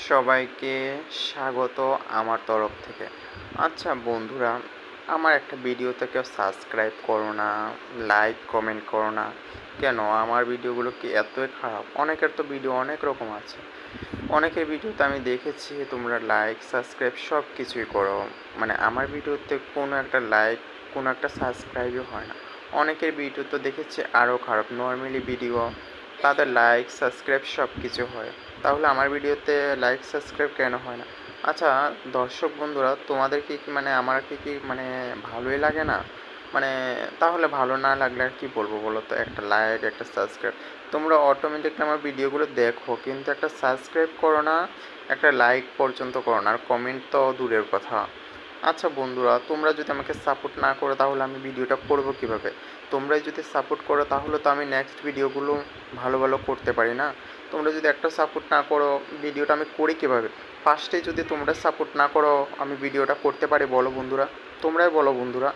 সবাইকে স্বাগত আমার তরফ থেকে। আচ্ছা বন্ধুরা, আমার একটা ভিডিওতে কেউ সাবস্ক্রাইব করো না, লাইক, কমেন্ট করো না। কেন? আমার ভিডিওগুলো কি এতই খারাপ? অনেকের তো ভিডিও অনেক রকম আছে। অনেকের ভিডিওতে আমি দেখেছি তোমরা লাইক, সাবস্ক্রাইব সব কিছুই করো। মানে আমার ভিডিওতে কোনো একটা লাইক, কোনো একটা সাবস্ক্রাইবই হয় না। অনেকের ভিডিও তো দেখেছি আরও খারাপ। নর্মালি ভিডিও, তাদের লাইক, সাবস্ক্রাইব সব কিছু হয়। তাহলে আমার ভিডিওতে লাইক, সাবস্ক্রাইব কেন হয় না? আচ্ছা দর্শক বন্ধুরা, তোমাদের কি আমার কি ভালোই লাগে না? মানে তাহলে ভালো না লাগলে আর কী বলবো বলো তো? একটা লাইক, একটা সাবস্ক্রাইব, তোমরা অটোমেটিকলি আমার ভিডিওগুলো দেখো কিন্তু একটা সাবস্ক্রাইব করো না, একটা লাইক পর্যন্ত করো না, আর কমেন্ট তো দূরের কথা। আচ্ছা বন্ধুরা, তোমরা যদি আমাকে সাপোর্ট না করো তাহলে আমি ভিডিওটা করবো কীভাবে? তোমরাই যদি সাপোর্ট করো তাহলে তো আমি নেক্সট ভিডিওগুলো ভালো ভালো করতে পারি না? তোমরা যদি একটা সাপোর্ট না করো, ভিডিওটা আমি করি কীভাবে? ফার্স্টে যদি তোমরা সাপোর্ট না করো, আমি ভিডিওটা করতে পারি বলো বন্ধুরা? তোমরাই বলো বন্ধুরা।